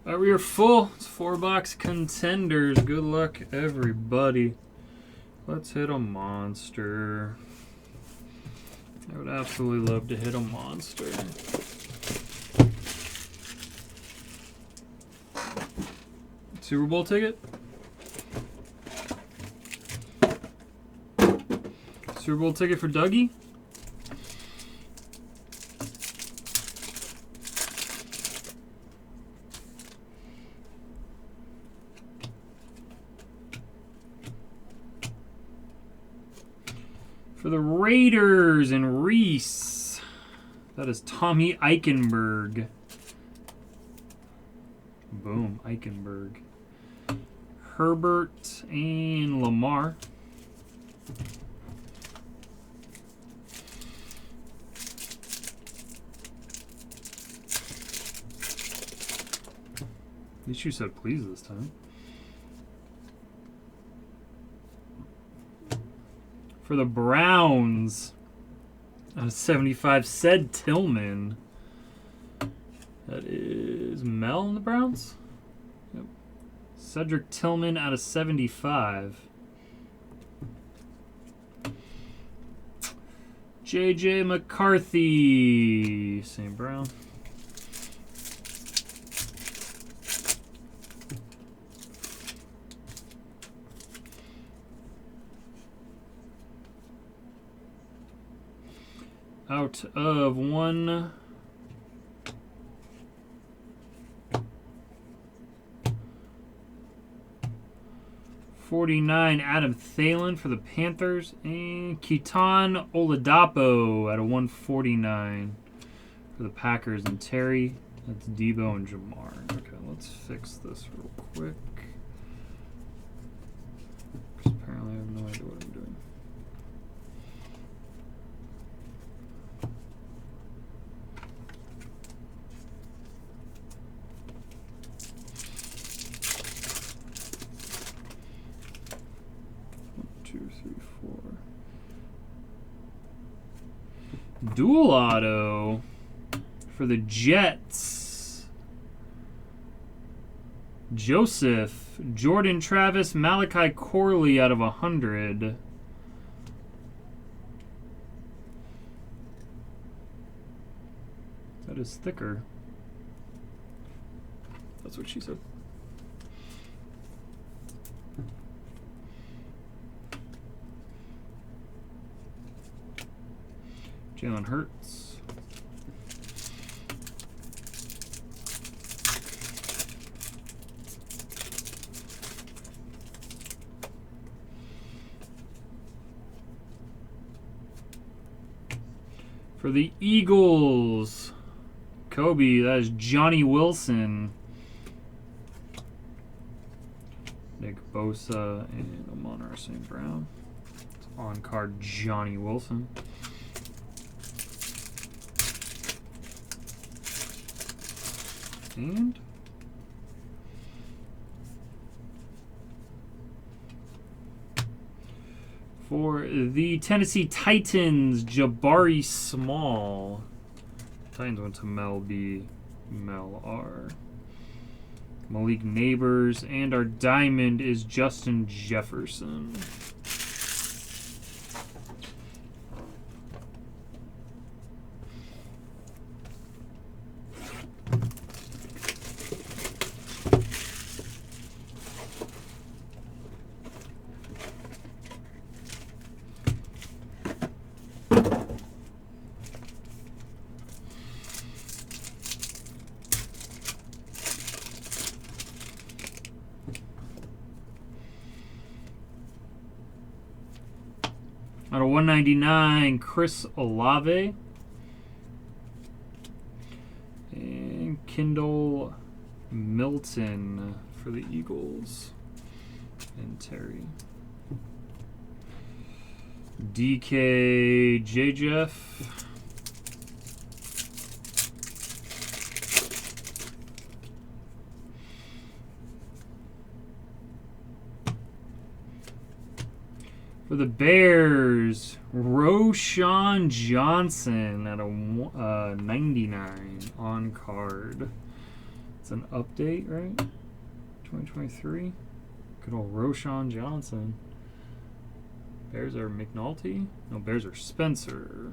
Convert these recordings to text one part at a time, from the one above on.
All right, we are full. It's 4-box contenders. Good luck, everybody. Let's hit a monster. I would absolutely love to hit a monster. Super Bowl ticket? Super Bowl ticket for Dougie? For the Raiders and Reese, that is Tommy Eichenberg. Boom, Eichenberg. Herbert and Lamar. At least you said please this time. For the Browns, out of 75, said Tillman. That is Mel in the Browns? Yep. Cedric Tillman out of 75. J.J. McCarthy, St. Brown. Out of 149, Adam Thielen for the Panthers, and Keaton Oladapo out of 149 for the Packers, and Terry. That's Debo and Jamar. Okay, let's fix this real quick. Because apparently I have no idea what I'm doing. Dual auto for the Jets. Joseph, Jordan Travis, Malachi Corley out of 100. That is thicker. That's what she said. Jalen Hurts. For the Eagles, Kobe, that is Johnny Wilson. Nick Bosa and Amon-Ra St. Brown. It's on card Johnny Wilson. And for the Tennessee Titans, Jabari Small. Titans went to Mel B, Mel R. Malik Neighbors, and our diamond is Justin Jefferson. Out of 199, Chris Olave. And Kendall Milton for the Eagles. And Terry. DK J-Jeff. For the Bears, Roshan Johnson at a 99 on card. It's an update, right? 2023. Good old Roshan Johnson. Bears are McNulty. No, Bears are Spencer.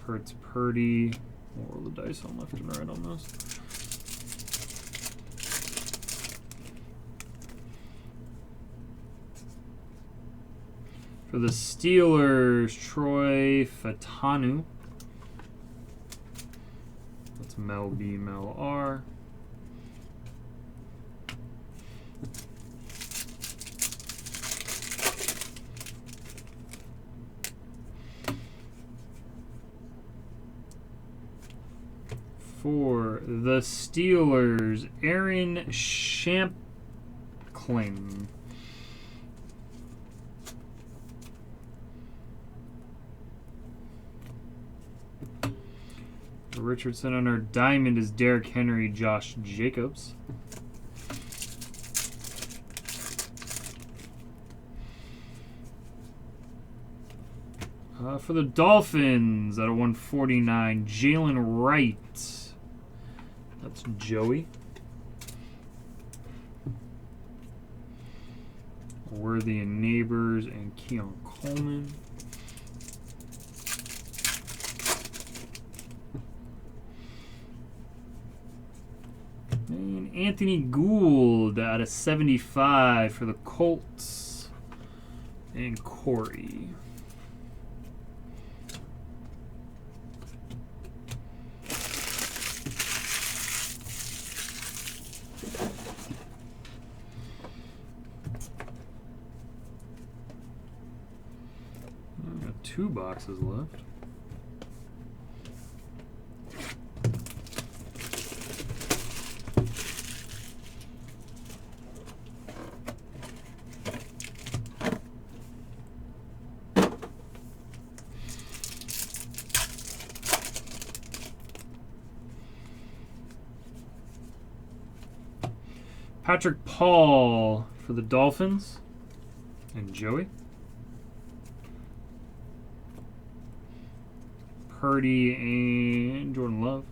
Hurts Purdy. We'll roll the dice on left and right on this. For the Steelers, Troy Fatanu. That's Mel B, Mel R. For the Steelers, Aaron Shampklin. Richardson on our diamond is Derrick Henry, Josh Jacobs. For the Dolphins, out of 149, Jalen Wright. That's Joey. Worthy and Neighbors and Keon Coleman. And Anthony Gould out of 75 for the Colts. And Corey. Got 2 boxes left. Patrick Paul for the Dolphins and Joey. Purdy and Jordan Love.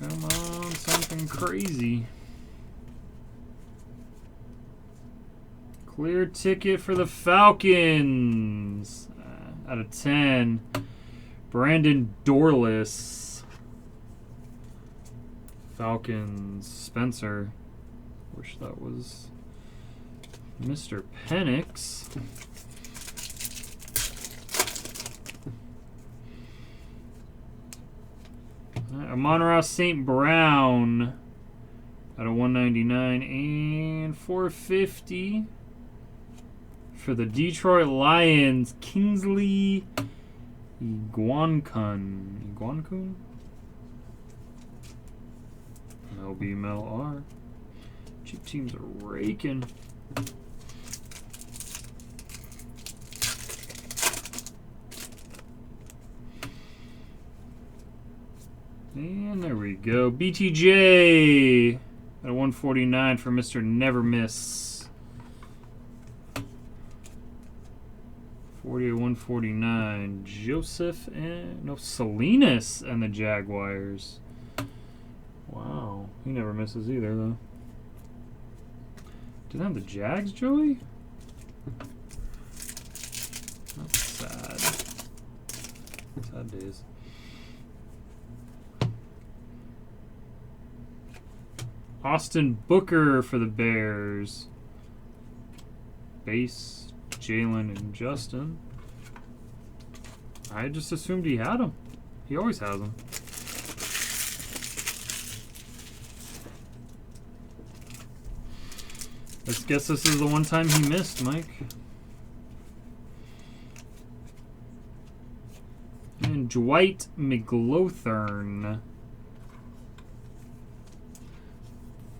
Come on, something crazy. Clear ticket for the Falcons. Out of 10. Brandon Dorless. Falcons, Spencer. Wish that was Mr. Penix. Amon-Ra St. Brown out of 199 and 450 for the Detroit Lions, Kingsley Iguankun. LB Mel R. Cheap teams are raking. And there we go. BTJ at 149 for Mr. Never Miss. 40 at 149. Joseph and Salinas and the Jaguars. Wow, he never misses either, though. Didn't have the Jags, Joey? That's sad. Sad days. Austin Booker for the Bears. Base, Jalen, and Justin. I just assumed he had them. He always has them. Let's guess this is the one time he missed, Mike. And Dwight McLaughlin.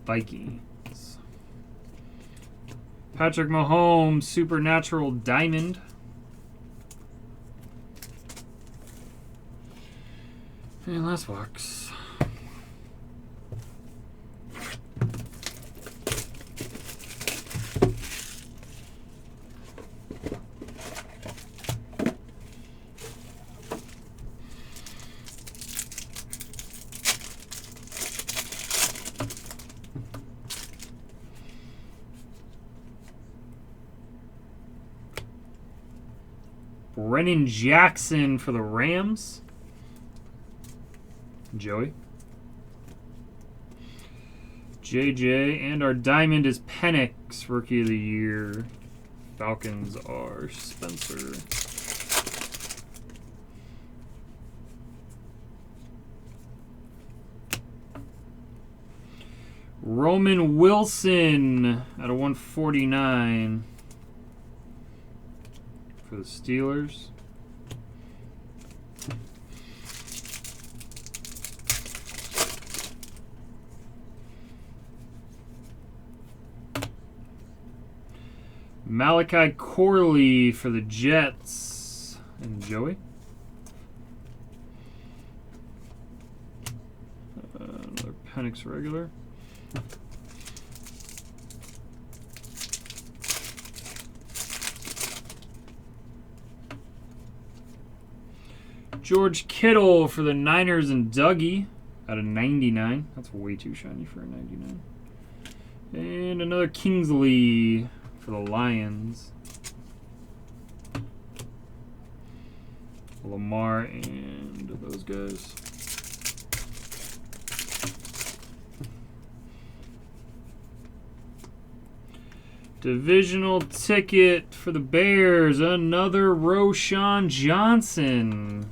Vikings. Patrick Mahomes, Supernatural Diamond. And last box. Brennan Jackson for the Rams. Joey. JJ. And our diamond is Penix, Rookie of the Year. Falcons are Spencer. Roman Wilson at a 149 for the Steelers. Malachi Corley for the Jets and Joey. Another Penix regular. George Kittle for the Niners and Dougie out of 99. That's way too shiny for a 99. And another Kingsley for the Lions. Lamar and those guys. Divisional ticket for the Bears. Another Roshan Johnson.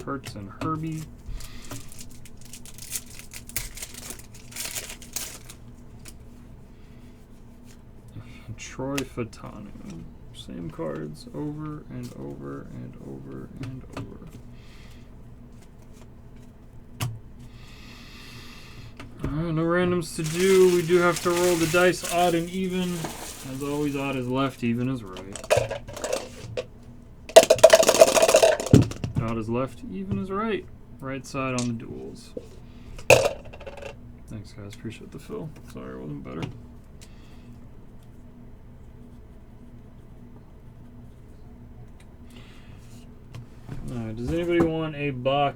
Hurts and Herbie. Troy Fatanu. Same cards over and over and over and over. Alright, no randoms to do. We do have to roll the dice odd and even. As always, odd is left, even is right. Odd is left, even is right. Right side on the duels. Thanks, guys. Appreciate the fill. Sorry it wasn't better. Alright, does anybody want a box